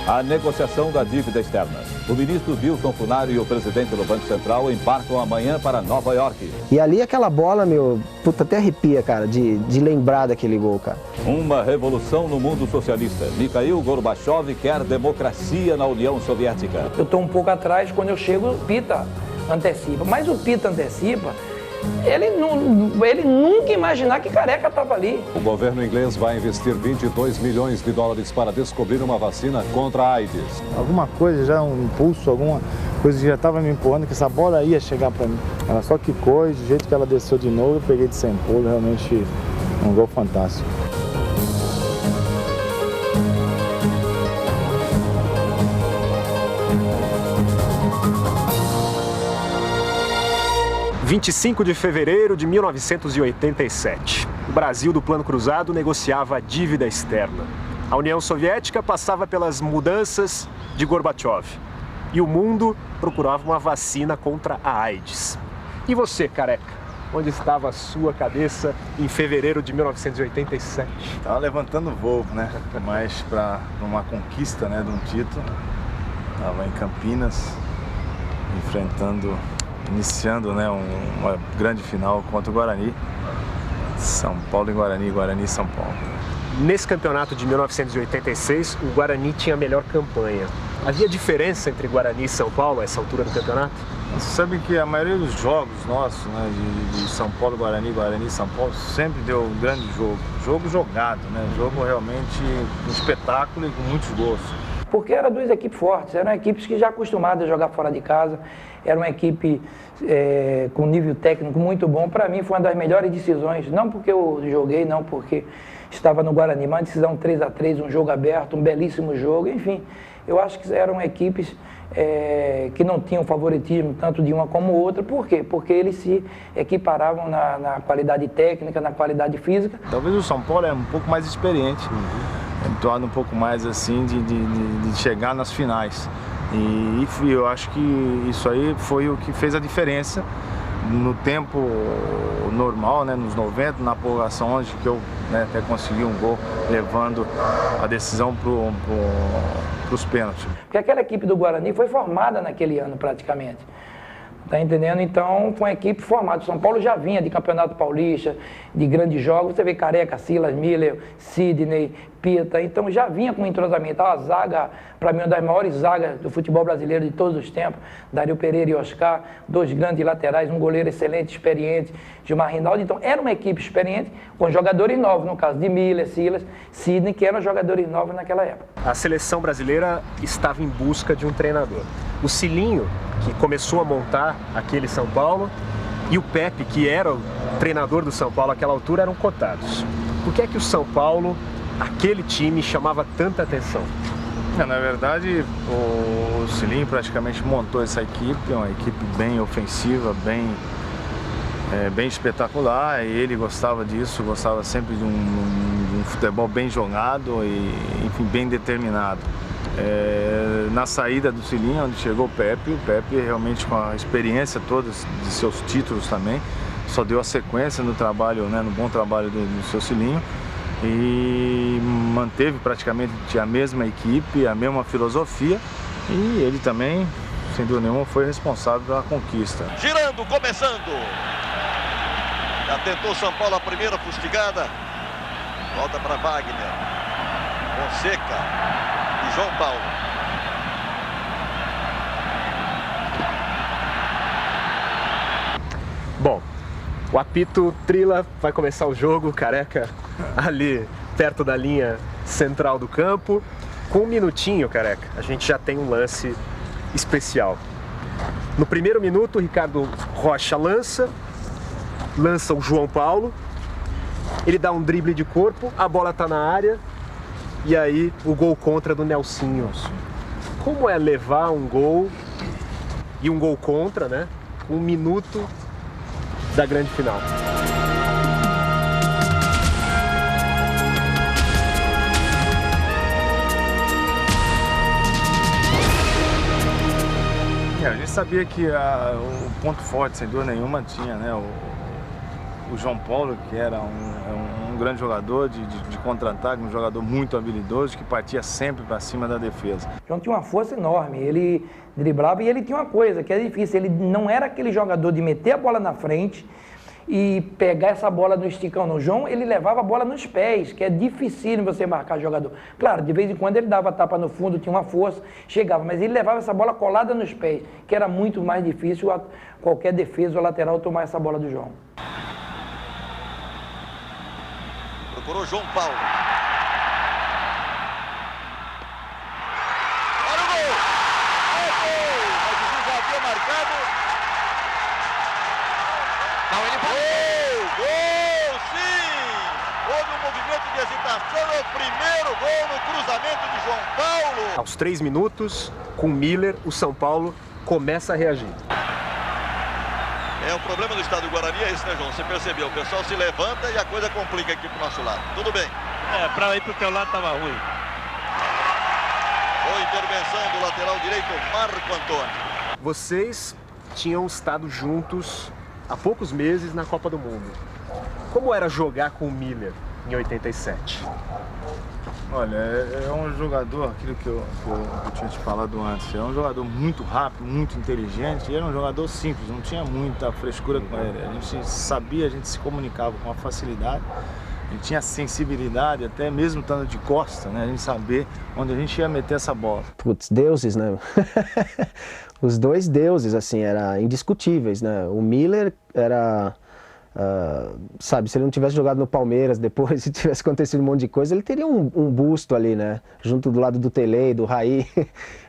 a negociação da dívida externa. O ministro Wilson Funari e o presidente do Banco Central embarcam amanhã para Nova York. E ali aquela bola, puta, até arrepia, cara, de lembrar daquele gol, cara. Uma revolução no mundo socialista. Mikhail Gorbachev quer democracia na União Soviética. Eu estou um pouco atrás, quando eu chego, o Pita antecipa. Mas o Pita antecipa, ele nunca imaginar que Careca estava ali. O governo inglês vai investir 22 milhões de dólares para descobrir uma vacina contra a AIDS. Alguma coisa, já um impulso, alguma coisa que já estava me empurrando, que essa bola ia chegar para mim. Ela só quicou e do jeito que ela desceu de novo, eu peguei de sem pulo, realmente um gol fantástico. – 25 de fevereiro de 1987. O Brasil do Plano Cruzado negociava a dívida externa. A União Soviética passava pelas mudanças de Gorbachev. E o mundo procurava uma vacina contra a AIDS. E você, Careca? Onde estava a sua cabeça em fevereiro de 1987? Estava levantando voo, né? Mais para uma conquista, né, de um título. Estava em Campinas, iniciando, né, uma grande final contra o Guarani. São Paulo e Guarani, Guarani e São Paulo. Nesse campeonato de 1986, o Guarani tinha a melhor campanha. Havia diferença entre Guarani e São Paulo a essa altura do campeonato? Você sabe que a maioria dos jogos nossos, né, de São Paulo, Guarani, Guarani e São Paulo, sempre deu um grande jogo. Jogo jogado, né? Jogo realmente um espetáculo e com muitos gols. Porque eram duas equipes fortes, eram equipes que já acostumadas a jogar fora de casa, era uma equipe com nível técnico muito bom. Para mim foi uma das melhores decisões, não porque eu joguei, não porque estava no Guarani, mas uma decisão 3-3, um jogo aberto, um belíssimo jogo, enfim. Eu acho que eram equipes que não tinham favoritismo tanto de uma como outra. Por quê? Porque eles se equiparavam na qualidade técnica, na qualidade física. Talvez o São Paulo é um pouco mais experiente. Torna um pouco mais assim de chegar nas finais. E eu acho que isso aí foi o que fez a diferença no tempo normal, né, nos 90, na prorrogação, onde que eu, né, até consegui um gol levando a decisão para os pênaltis. Porque aquela equipe do Guarani foi formada naquele ano praticamente. Tá entendendo? Então, foi uma equipe formada. O São Paulo já vinha de Campeonato Paulista, de grandes jogos. Você vê Careca, Silas, Miller, Sidney, Pita. Então, já vinha com entrosamento. A zaga, para mim, uma das maiores zagas do futebol brasileiro de todos os tempos. Dario Pereira e Oscar, dois grandes laterais, um goleiro excelente, experiente, Gilmar Rinaldo. Então, era uma equipe experiente com jogadores novos, no caso de Miller, Silas, Sidney, que eram jogadores novos naquela época. A seleção brasileira estava em busca de um treinador. O Cilinho, que começou a montar aquele São Paulo, e o Pepe, que era o treinador do São Paulo àquela altura, eram cotados. Por que é que o São Paulo, aquele time, chamava tanta atenção? Na verdade, o Cilinho praticamente montou essa equipe, uma equipe bem ofensiva, bem espetacular, e ele gostava disso, gostava sempre de um futebol bem jogado e, enfim, bem determinado. Na saída do Cilinho, onde chegou o Pepe realmente com a experiência toda de seus títulos também, só deu a sequência no trabalho, né, no bom trabalho do seu Cilinho, e manteve praticamente a mesma equipe, a mesma filosofia, e ele também, sem dúvida nenhuma, foi responsável pela conquista. Girando, começando! Já tentou São Paulo a primeira fustigada, volta para Wagner, Fonseca e João Paulo. Bom, o apito trila, vai começar o jogo, Careca ali perto da linha central do campo. Com um minutinho, Careca, a gente já tem um lance especial. No primeiro minuto, o Ricardo Rocha lança o João Paulo, ele dá um drible de corpo, a bola está na área, e aí o gol contra do Nelsinho. Como é levar um gol e um gol contra, né? Um minuto da grande final. A gente sabia que o ponto forte, sem dúvida nenhuma, tinha, né, o João Paulo, que era um um grande jogador de contra-ataque, um jogador muito habilidoso que partia sempre para cima da defesa. O João tinha uma força enorme, ele driblava e ele tinha uma coisa que é difícil, ele não era aquele jogador de meter a bola na frente e pegar essa bola no esticão, não. O João, ele levava a bola nos pés, que é difícil você marcar jogador. Claro, de vez em quando ele dava tapa no fundo, tinha uma força, chegava, mas ele levava essa bola colada nos pés, que era muito mais difícil qualquer defesa ou lateral tomar essa bola do João. Procurou João Paulo. Olha o gol! É gol! Mas o juiz já havia marcado. Não, ele Gol, sim! Houve um movimento de hesitação, é o primeiro gol no cruzamento de João Paulo. Aos 3 minutos, com Miller, o São Paulo começa a reagir. É, o problema do Estádio Guarani é esse, né, João? Você percebeu, o pessoal se levanta e a coisa complica aqui pro nosso lado. Tudo bem. pra ir pro teu lado tava ruim. Boa intervenção do lateral direito, Marco Antônio. Vocês tinham estado juntos há poucos meses na Copa do Mundo. Como era jogar com o Miller em 87? Olha, é um jogador, aquilo que eu tinha te falado antes, é um jogador muito rápido, muito inteligente, e era um jogador simples, não tinha muita frescura com ele. A gente sabia, a gente se comunicava com uma facilidade, ele tinha sensibilidade, até mesmo estando de costa, né? A gente saber onde a gente ia meter essa bola. Putz, deuses, né? Os dois deuses, assim, eram indiscutíveis, né? O Miller era... sabe, se ele não tivesse jogado no Palmeiras depois, se tivesse acontecido um monte de coisa, ele teria um busto ali, né, junto do lado do Tele, do Raí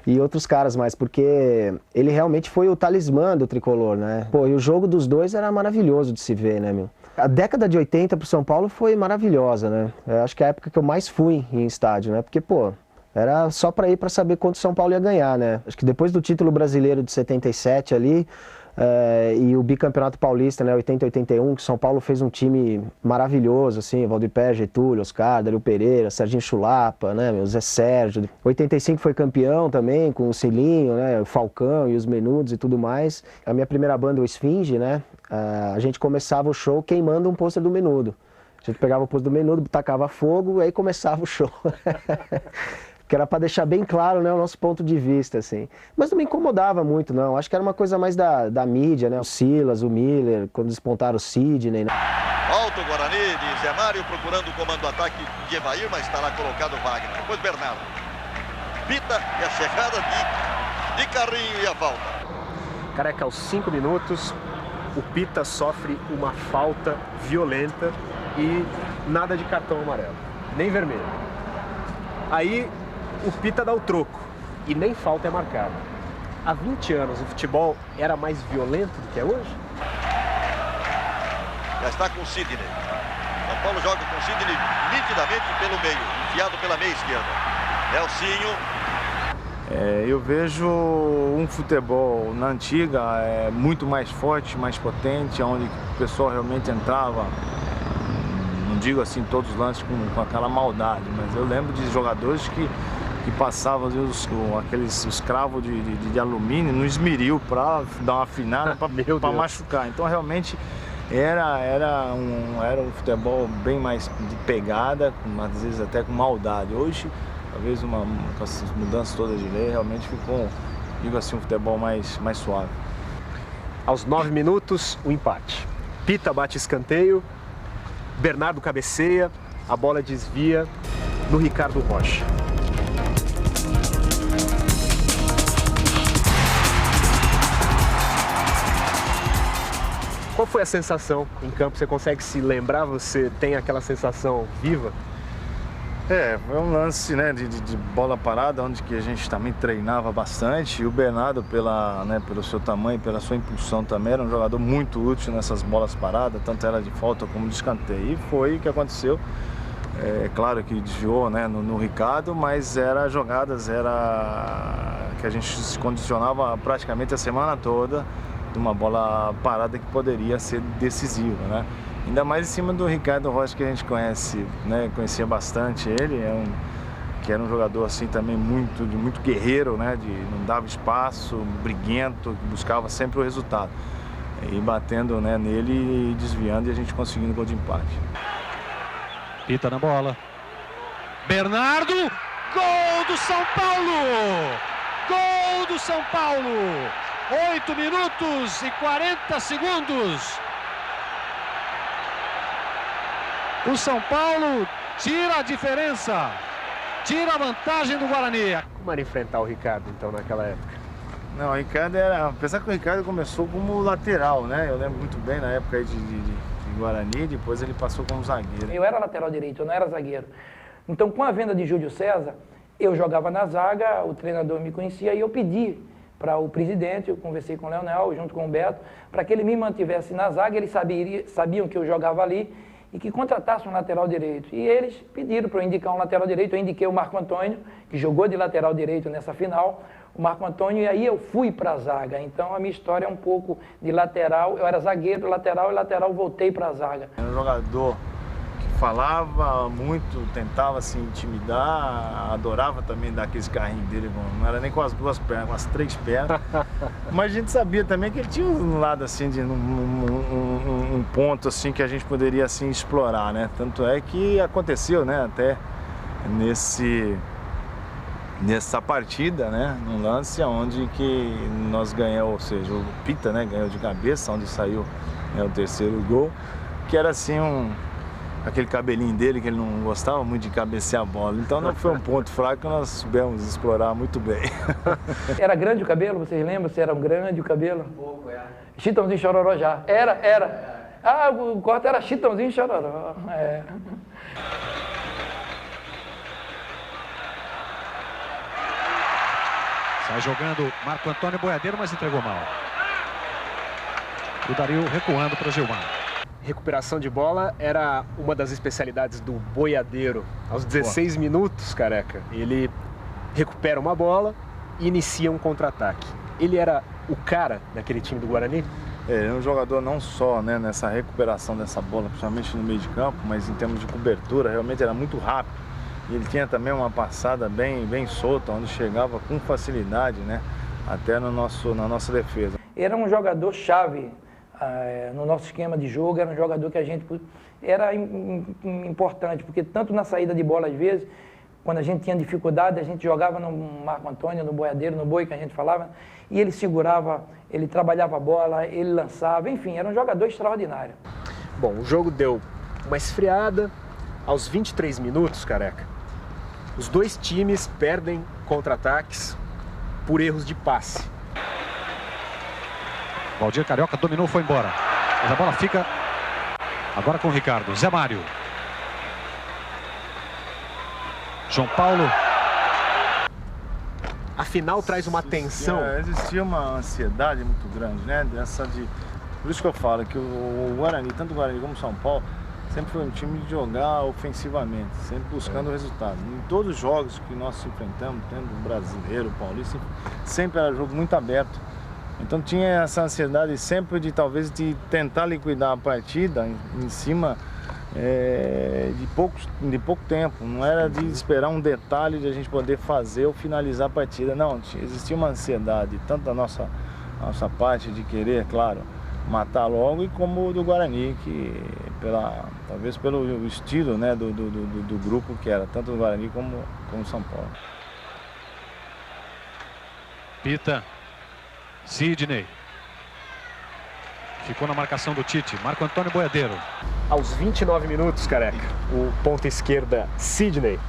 e outros caras mais, porque ele realmente foi o talismã do tricolor, né. Pô, e o jogo dos dois era maravilhoso de se ver, né, meu. A década de 80 pro São Paulo foi maravilhosa, né, eu acho que é a época que eu mais fui em estádio, né, porque, pô, era só pra ir pra saber quanto o São Paulo ia ganhar, né. Acho que depois do título brasileiro de 77 ali, e o bicampeonato paulista, né, 80-81, que o São Paulo fez um time maravilhoso, assim, Valdir Pé, Getúlio, Oscar, Dario Pereira, Serginho Chulapa, né, o Zé Sérgio. 85 foi campeão também, com o Cilinho, né, o Falcão e os Menudos e tudo mais. A minha primeira banda, o Esfinge, né, a gente começava o show queimando um pôster do Menudo. A gente pegava o pôster do Menudo, tacava fogo e aí começava o show. Que era para deixar bem claro, né, o nosso ponto de vista, assim. Mas não me incomodava muito, não. Acho que era uma coisa mais da mídia, né? O Silas, o Miller, quando despontaram o Sidney, né? Alto o Guarani de Zé Mário procurando o comando do ataque de Evair, mas está lá colocado o Wagner. Depois Bernardo. Pita e a chegada de Carrinho e a falta. Careca, aos 5 minutos, o Pita sofre uma falta violenta e nada de cartão amarelo, nem vermelho. Aí o Pita dá o troco e nem falta é marcada. Há 20 anos o futebol era mais violento do que é hoje? Já está com o Sidney. São Paulo joga com o Sidney nitidamente pelo meio, enfiado pela meia esquerda. Nelsinho. Eu vejo um futebol na antiga muito mais forte, mais potente, onde o pessoal realmente entrava, não digo assim todos os lances com aquela maldade, mas eu lembro de jogadores que passavam aqueles cravos de alumínio no esmeril para dar uma afinada, para machucar. Então realmente era um futebol bem mais de pegada, às vezes até com maldade. Hoje, talvez com essas mudanças todas de lei, realmente ficou, digo assim, um futebol mais suave. Aos 9 minutos, o empate. Pita bate escanteio, Bernardo cabeceia, a bola desvia no Ricardo Rocha. Qual foi a sensação em campo? Você consegue se lembrar? Você tem aquela sensação viva? Foi um lance, né, de bola parada, onde que a gente também treinava bastante. E o Bernardo, pelo seu tamanho, pela sua impulsão também, era um jogador muito útil nessas bolas paradas, tanto era de falta como de escanteio. E foi o que aconteceu. É claro que desviou, né, no Ricardo, mas era que a gente se condicionava praticamente a semana toda de uma bola parada que poderia ser decisiva, né? Ainda mais em cima do Ricardo Rocha, que a gente conhece, né? Conhecia bastante ele, que era um jogador assim também muito guerreiro, né? Não dava espaço, briguento, buscava sempre o resultado. E batendo, né, nele e desviando, e a gente conseguindo o gol de empate. Pita na bola. Bernardo, gol do São Paulo! Gol do São Paulo! 8 minutos e 40 segundos. O São Paulo tira a diferença, tira a vantagem do Guarani. Como era enfrentar o Ricardo, então, naquela época? Não, o Ricardo era... Apesar que o Ricardo começou como lateral, né? Eu lembro muito bem na época aí de Guarani, depois ele passou como zagueiro. Eu era lateral direito, eu não era zagueiro. Então, com a venda de Júlio César, eu jogava na zaga, o treinador me conhecia e eu pedi para o presidente, eu conversei com o Leonel, junto com o Beto, para que ele me mantivesse na zaga, eles sabiam que eu jogava ali e que contratasse um lateral direito. E eles pediram para eu indicar um lateral direito, eu indiquei o Marco Antônio, que jogou de lateral direito nessa final, o Marco Antônio, e aí eu fui para a zaga. Então a minha história é um pouco de lateral, eu era zagueiro, lateral, e lateral voltei para a zaga. Era um jogador que falava muito, tentava se intimidar, adorava também dar aqueles carrinhos dele, não era nem com as 2 pernas, com as 3 pernas. Mas a gente sabia também que ele tinha um lado assim, de um ponto assim que a gente poderia assim explorar, né? Tanto é que aconteceu, né, até nessa partida, né, num lance onde que nós ganhamos, ou seja, o Pita, né, ganhou de cabeça, onde saiu, né, o 3º gol, que era assim aquele cabelinho dele que ele não gostava muito de cabecear a bola. Então não foi um ponto fraco que nós soubemos explorar muito bem. Era grande o cabelo, vocês lembram se era um grande o cabelo? Um pouco, era. Chitãozinho Chororó já. Era. Ah, o corte era Chitãozinho Chororó. É. Sai jogando Marco Antônio Boiadeiro, mas entregou mal. O Dario recuando para Gilmar. Recuperação de bola era uma das especialidades do Boiadeiro. Aos 16 minutos, careca, ele recupera uma bola e inicia um contra-ataque. Ele era o cara daquele time do Guarani? Ele é um jogador não só, né, nessa recuperação dessa bola, principalmente no meio de campo, mas em termos de cobertura, realmente era muito rápido. E ele tinha também uma passada bem solta, onde chegava com facilidade, né, até na nossa defesa. Era um jogador chave no nosso esquema de jogo, era um jogador que a gente era importante, porque tanto na saída de bola às vezes, quando a gente tinha dificuldade, a gente jogava no Marco Antônio, no Boiadeiro, no Boi que a gente falava, e ele segurava, ele trabalhava a bola, ele lançava, enfim, era um jogador extraordinário. Bom, o jogo deu uma esfriada. Aos 23 minutos, careca, os 2 times perdem contra-ataques por erros de passe. Valdir Carioca dominou, foi embora. Mas a bola fica agora com o Ricardo. Zé Mário. João Paulo. A final traz uma tensão. Existia uma ansiedade muito grande, né? Por isso que eu falo que o Guarani, tanto o Guarani como o São Paulo, sempre foi um time de jogar ofensivamente, sempre buscando o resultado. Em todos os jogos que nós enfrentamos, tendo o brasileiro, o paulista, sempre era jogo muito aberto. Então tinha essa ansiedade sempre de talvez de tentar liquidar a partida em cima de pouco tempo. Não era de esperar um detalhe de a gente poder fazer ou finalizar a partida. Não, existia uma ansiedade, tanto da nossa parte de querer, claro, matar logo, e como do Guarani, que talvez pelo estilo, né, do grupo que era, tanto o Guarani como o São Paulo. Pita. Sidney. Ficou na marcação do Tite. Marco Antônio Boiadeiro. Aos 29 minutos, careca, o ponta esquerda Sidney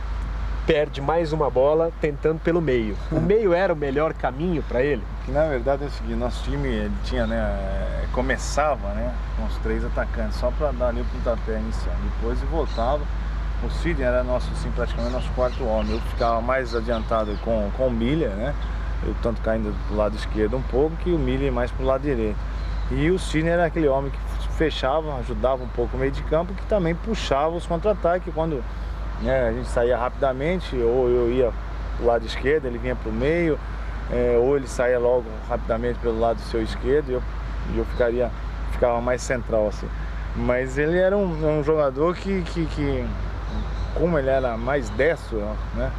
perde mais uma bola tentando pelo meio. O meio era o melhor caminho para ele? Que na verdade é o seguinte, nosso time ele tinha, né, começava, né, com os 3 atacantes, só para dar ali o pontapé inicial. Depois voltava. O Sidney era assim, praticamente nosso 4º homem. Eu ficava mais adiantado com o Miller, né? Eu tanto caindo pro lado esquerdo um pouco, que o Miller mais pro lado direito. E o Sidney era aquele homem que fechava, ajudava um pouco o meio de campo, que também puxava os contra-ataques. Quando, né, a gente saía rapidamente, ou eu ia pro lado esquerdo, ele vinha pro meio, ou ele saía logo rapidamente pelo lado seu esquerdo, e eu ficava mais central assim. Mas ele era um jogador que como ele era mais destro, né?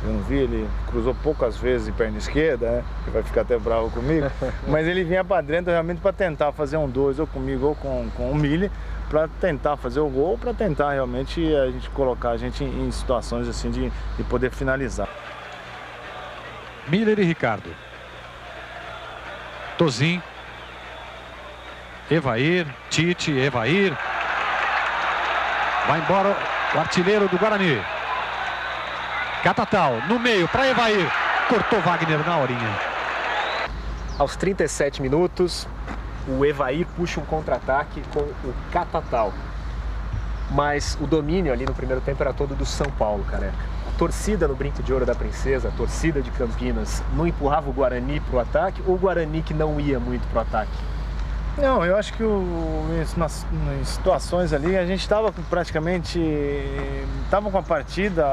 Eu não vi, ele cruzou poucas vezes de perna esquerda, né? Ele vai ficar até bravo comigo. Mas ele vinha para dentro realmente para tentar fazer um 2, ou comigo ou com o Miller, para tentar fazer o gol, para tentar realmente a gente colocar a gente em situações assim de poder finalizar. Miller e Ricardo. Tozin. Evair, Tite, Evair. Vai embora o artilheiro do Guarani. Catatal, no meio para Evair. Cortou Wagner na horinha. Aos 37 minutos, o Evair puxa um contra-ataque com o Catatal. Mas o domínio ali no primeiro tempo era todo do São Paulo, careca. A torcida no Brinco de Ouro da Princesa, a torcida de Campinas, não empurrava o Guarani para o ataque ou o Guarani que não ia muito para o ataque? Não, eu acho que em situações ali a gente estava praticamente com a partida,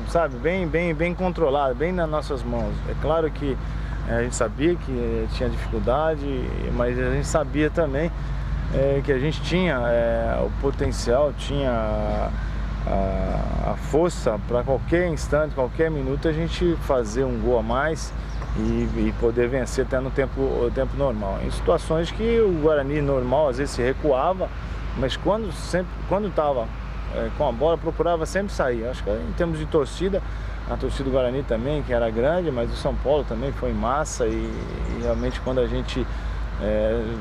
sabe, bem controlada, bem nas nossas mãos. É claro que a gente sabia que tinha dificuldade, mas a gente sabia também que a gente tinha o potencial, tinha a força para qualquer instante, qualquer minuto a gente fazer um gol a mais e poder vencer até no tempo normal. Em situações que o Guarani normal às vezes se recuava, mas quando estava com a bola procurava sempre sair. Acho que em termos de torcida, a torcida do Guarani também, que era grande, mas o São Paulo também foi em massa e realmente quando a gente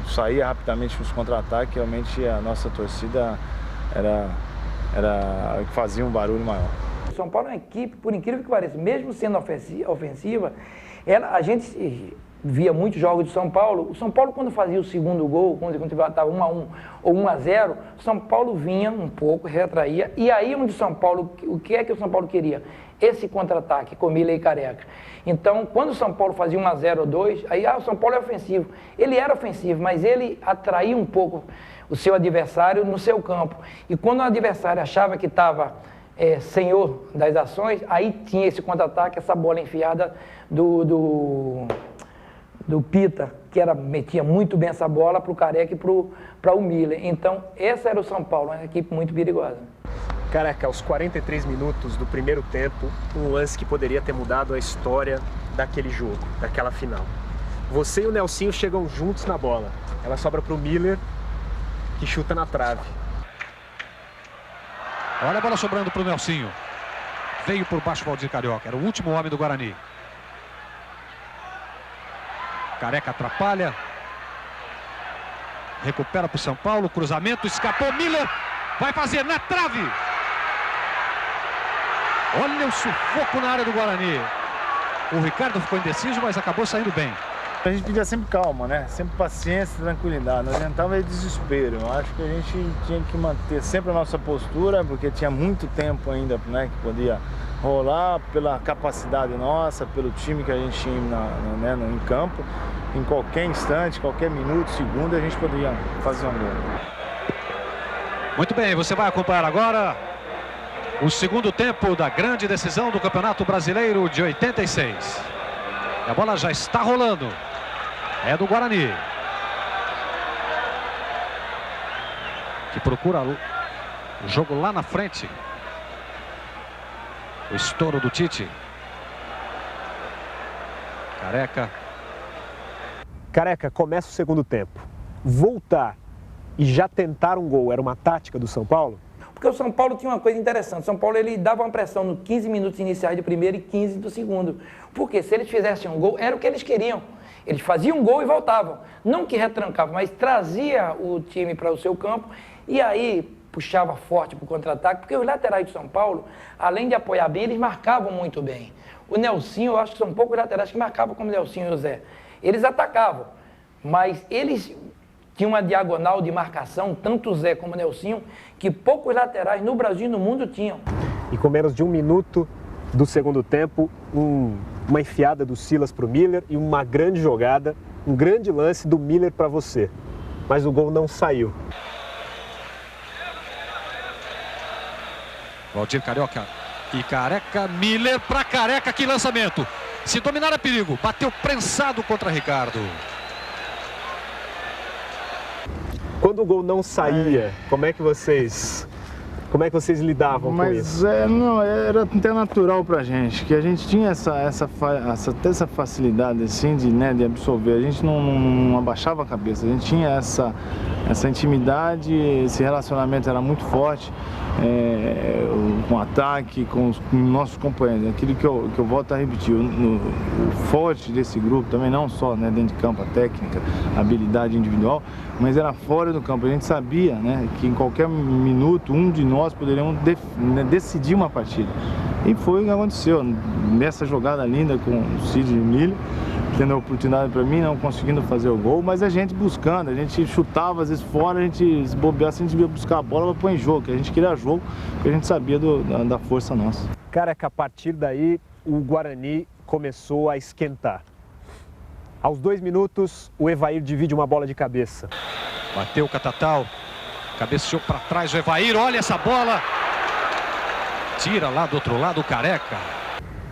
saía rapidamente nos contra-ataques, realmente a nossa torcida era que fazia um barulho maior. O São Paulo é uma equipe, por incrível que pareça, mesmo sendo ofensiva, a gente via muitos jogos de São Paulo. O São Paulo, quando fazia o segundo gol, quando estava 1-1 ou 1-0, o São Paulo vinha um pouco, retraía. E aí onde o São Paulo, o que é que o São Paulo queria? Esse contra-ataque com Miller e Careca. Então, quando o São Paulo fazia 1-0 ou 2, aí o São Paulo é ofensivo. Ele era ofensivo, mas ele atraía um pouco o seu adversário no seu campo. E quando o adversário achava que estava senhor das ações, aí tinha esse contra-ataque, essa bola enfiada do Pita, que metia muito bem essa bola para o Careca e para o Miller. Então, essa era o São Paulo, uma equipe muito perigosa. Careca, aos 43 minutos do primeiro tempo, um lance que poderia ter mudado a história daquele jogo, daquela final. Você e o Nelsinho chegam juntos na bola. Ela sobra para o Miller, que chuta na trave. Olha a bola sobrando para o Nelsinho. Veio por baixo o Valdir Carioca, era o último homem do Guarani. Careca atrapalha. Recupera para o São Paulo, cruzamento, escapou, Miller vai fazer na trave. Olha o sufoco na área do Guarani. O Ricardo ficou indeciso, mas acabou saindo bem. A gente pedia sempre calma, né? Sempre paciência e tranquilidade. Não adiantava desespero. Eu acho que a gente tinha que manter sempre a nossa postura, porque tinha muito tempo ainda, né, que podia rolar pela capacidade nossa, pelo time que a gente tinha em campo. Em qualquer instante, qualquer minuto, segundo, a gente poderia fazer um gol. Muito bem, você vai acompanhar agora o segundo tempo da grande decisão do Campeonato Brasileiro de 86. A bola já está rolando. É do Guarani, que procura o jogo lá na frente. O estouro do Tite. Careca, começa o segundo tempo. Voltar e já tentar um gol era uma tática do São Paulo? Porque o São Paulo tinha uma coisa interessante. O São Paulo ele dava uma pressão nos 15 minutos iniciais do primeiro e 15 do segundo. Porque se eles fizessem um gol, era o que eles queriam. Eles faziam um gol e voltavam. Não que retrancavam, mas trazia o time para o seu campo e aí puxava forte para o contra-ataque, porque os laterais do São Paulo, além de apoiar bem, eles marcavam muito bem. O Nelsinho, eu acho que são poucos laterais que marcavam como o Nelsinho e o Zé. Eles atacavam, mas eles tinham uma diagonal de marcação, tanto o Zé como o Nelsinho, que poucos laterais no Brasil e no mundo tinham. E com menos de um minuto do segundo tempo, uma enfiada do Silas para o Miller e uma grande jogada, um grande lance do Miller para você. Mas o gol não saiu. Valdir Carioca e Careca, Miller para Careca, que lançamento. Se dominar é perigo, bateu prensado contra Ricardo. Quando o gol não saía, como é que vocês Como é que vocês lidavam com isso? Não, era até natural pra gente, que a gente tinha essa facilidade assim de absorver, a gente não abaixava a cabeça, a gente tinha essa intimidade, esse relacionamento era muito forte, com o ataque, com os nossos companheiros, aquilo que eu volto a repetir, o forte desse grupo também, não só dentro de campo, a técnica, a habilidade individual, mas era fora do campo, a gente sabia que em qualquer minuto um de nós poderíamos decidir uma partida. E foi o que aconteceu, nessa jogada linda com o Cid e o Miller, tendo a oportunidade para mim, não conseguindo fazer o gol, mas a gente buscando, a gente chutava às vezes fora, a gente se bobeasse, a gente ia buscar a bola para pôr em jogo, que a gente queria jogo, porque a gente sabia da força nossa. Careca, a partir daí o Guarani começou a esquentar. Aos 2 minutos, o Evair divide uma bola de cabeça. Bateu o Catatal, cabeceou para trás o Evair, olha essa bola. Tira lá do outro lado o Careca.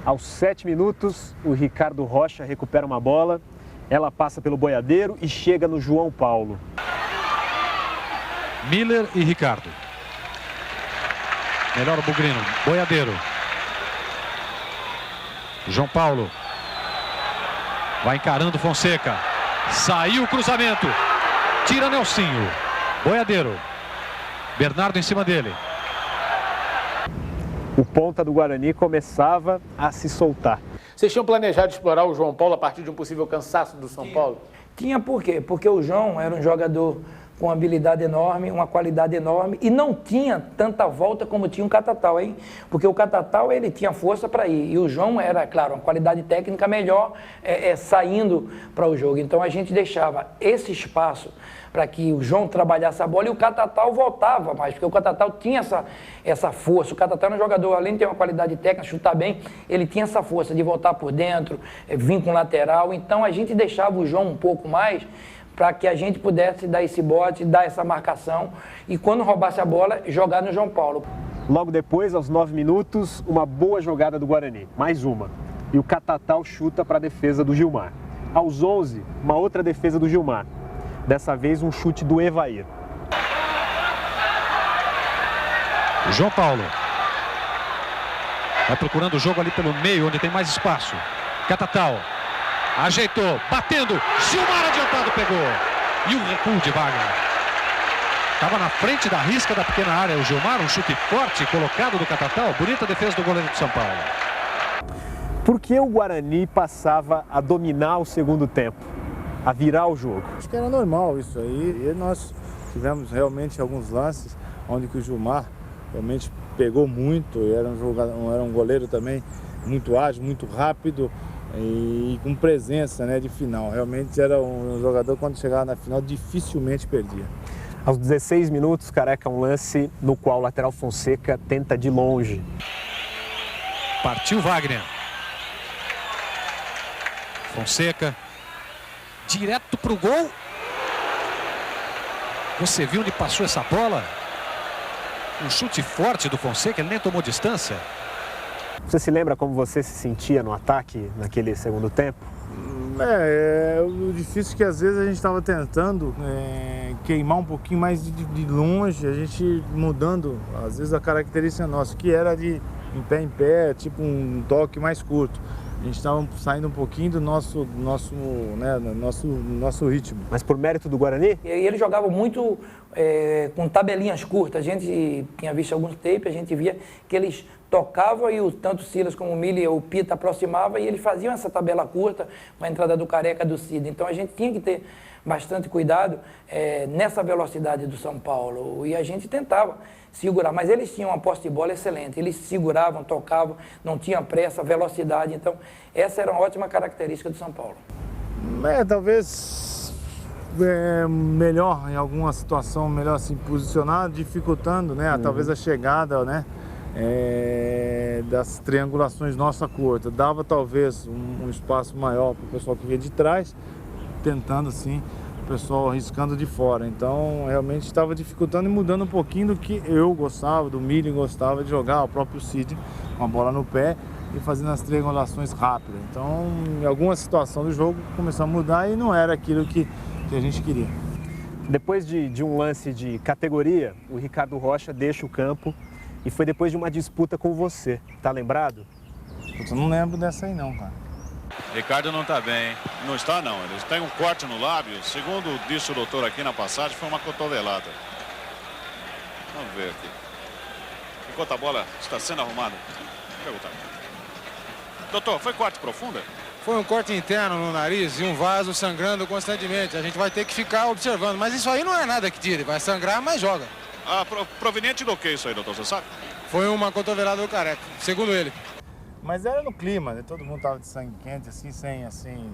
Aos 7 minutos, o Ricardo Rocha recupera uma bola. Ela passa pelo Boiadeiro e chega no João Paulo. Miller e Ricardo. Melhor o Bugrino, Boiadeiro. João Paulo. Vai encarando Fonseca. Saiu o cruzamento. Tira Nelsinho. Boiadeiro. Bernardo em cima dele. O ponta do Guarani começava a se soltar. Vocês tinham planejado explorar o João Paulo a partir de um possível cansaço do São Paulo? Tinha por quê? Porque o João era um jogador com uma habilidade enorme, uma qualidade enorme e não tinha tanta volta como tinha o Catatal, hein? Porque o Catatal, ele tinha força para ir e o João era, claro, uma qualidade técnica melhor saindo para o jogo. Então a gente deixava esse espaço para que o João trabalhasse a bola e o Catatal voltava mais, porque o Catatal tinha essa força. O Catatal era um jogador, além de ter uma qualidade técnica, chutar bem, ele tinha essa força de voltar por dentro, vir com lateral. Então a gente deixava o João um pouco mais para que a gente pudesse dar esse bote, dar essa marcação e quando roubasse a bola, jogar no João Paulo. Logo depois, aos 9 minutos, uma boa jogada do Guarani, mais uma. E o Catatal chuta para a defesa do Gilmar. Aos 11, uma outra defesa do Gilmar. Dessa vez, um chute do Evair. João Paulo. Vai procurando o jogo ali pelo meio, onde tem mais espaço. Catatal. Ajeitou, batendo, Gilmar adiantado, pegou. E o recuo de Wagner. Estava na frente da risca da pequena área o Gilmar, um chute forte colocado do Catatal. Bonita defesa do goleiro de São Paulo. Por que o Guarani passava a dominar o segundo tempo, a virar o jogo? Acho que era normal isso aí. E nós tivemos realmente alguns lances onde que o Gilmar realmente pegou muito. Era um goleiro também muito ágil, muito rápido. E com presença de final, realmente era um jogador quando chegava na final dificilmente perdia. Aos 16 minutos, Careca, um lance no qual o lateral Fonseca tenta de longe. Partiu Wagner. Fonseca, direto pro gol. Você viu onde passou essa bola? Um chute forte do Fonseca, ele nem tomou distância. Você se lembra como você se sentia no ataque naquele segundo tempo? O difícil é que às vezes a gente estava tentando queimar um pouquinho mais de longe, a gente mudando às vezes a característica nossa, que era de em pé, tipo um toque mais curto. A gente estava saindo um pouquinho do nosso ritmo. Mas por mérito do Guarani? E ele jogava muito com tabelinhas curtas. A gente tinha visto alguns tapes, a gente via que eles tocavam e tanto o Silas como o Miller e o Pita aproximavam e eles faziam essa tabela curta com a entrada do Careca e do Cid. Então a gente tinha que ter bastante cuidado nessa velocidade do São Paulo e a gente tentava segurar, mas eles tinham uma posse de bola excelente, eles seguravam, tocavam, não tinha pressa, velocidade, então essa era uma ótima característica do São Paulo. Talvez melhor em alguma situação, melhor assim posicionado, dificultando, talvez a chegada, das triangulações nossa curta, dava talvez um espaço maior para o pessoal que vinha de trás, tentando assim, o pessoal arriscando de fora. Então realmente estava dificultando e mudando um pouquinho do que eu gostava, do Miller gostava de jogar, o próprio Cid com a bola no pé e fazendo as triangulações rápidas. Então em alguma situação do jogo começou a mudar e não era aquilo que a gente queria. Depois de um lance de categoria, o Ricardo Rocha deixa o campo e foi depois de uma disputa com você. Tá lembrado? Eu não lembro dessa aí não, cara. Ricardo não está bem, hein? Não está, não. Ele tem um corte no lábio. Segundo disse o doutor aqui na passagem, foi uma cotovelada. Vamos ver aqui. Enquanto a bola está sendo arrumada. Vou perguntar. Doutor, foi corte profunda? Foi um corte interno no nariz e um vaso sangrando constantemente. A gente vai ter que ficar observando. Mas isso aí não é nada que tire. Vai sangrar, mas joga. Ah, proveniente do que isso aí, doutor? Você sabe? Foi uma cotovelada do Careca, segundo ele. Mas era no clima, né? Todo mundo tava de sangue quente, assim, sem, assim...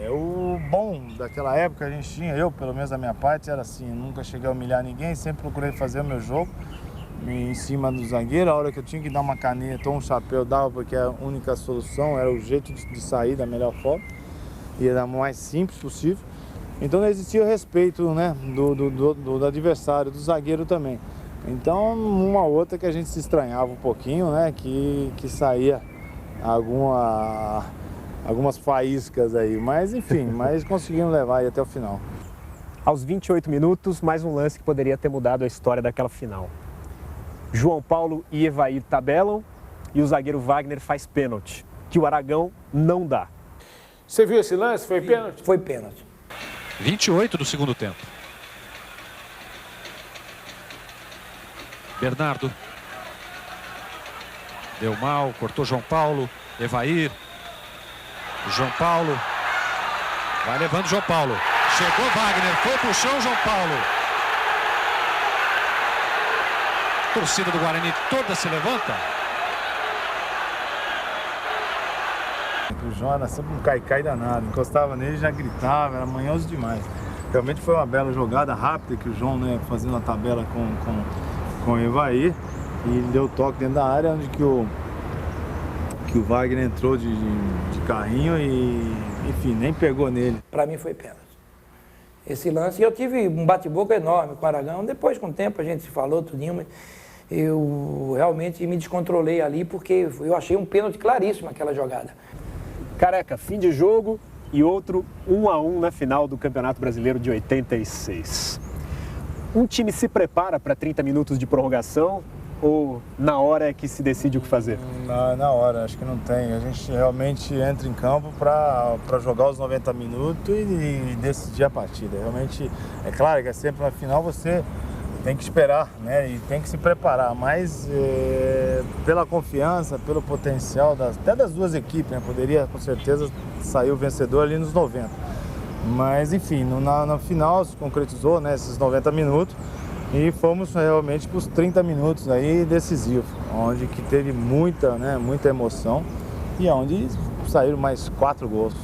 o bom daquela época a gente tinha, eu, pelo menos da minha parte, era assim, nunca cheguei a humilhar ninguém, sempre procurei fazer o meu jogo em cima do zagueiro. A hora que eu tinha que dar uma caneta ou um chapéu, eu dava, porque a única solução era o jeito de sair da melhor forma e era o mais simples possível. Então não existia o respeito, né, do adversário, do zagueiro também. Então, uma outra que a gente se estranhava um pouquinho, né, que saía algumas faíscas aí, mas enfim, mas conseguimos levar aí até o final. Aos 28 minutos, mais um lance que poderia ter mudado a história daquela final. João Paulo e Evair tabelam e o zagueiro Wagner faz pênalti, que o Aragão não dá. Você viu esse lance? Foi pênalti? Foi pênalti. 28 do segundo tempo. Bernardo. Deu mal, cortou João Paulo. Evair. João Paulo. Vai levando João Paulo. Chegou Wagner, foi pro chão João Paulo. Torcida do Guarani toda se levanta. O João era sempre um cai-cai danado, encostava nele e já gritava, era manhoso demais. Realmente foi uma bela jogada rápida que o João, né, fazendo a tabela com o Evair, e deu toque dentro da área onde que o Wagner entrou de carrinho e, enfim, nem pegou nele. Para mim foi pênalti. Esse lance, eu tive um bate-boca enorme com o Aragão, depois com o tempo a gente se falou tudinho, mas eu realmente me descontrolei ali porque eu achei um pênalti claríssimo aquela jogada. Careca, fim de jogo e outro 1-1 na final do Campeonato Brasileiro de 86. Um time se prepara para 30 minutos de prorrogação ou na hora é que se decide o que fazer? Na hora, acho que não tem. A gente realmente entra em campo para jogar os 90 minutos e decidir a partida. Realmente, é claro que é sempre na final você tem que esperar, né? E tem que se preparar, mas pela confiança, pelo potencial até das duas equipes, né? Poderia com certeza sair o vencedor ali nos 90. Mas enfim, na final se concretizou, né, esses 90 minutos e fomos realmente para os 30 minutos aí decisivos, onde que teve muita emoção e onde saíram mais 4 gols.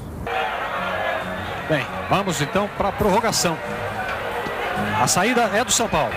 Bem, vamos então para a prorrogação. A saída é do São Paulo.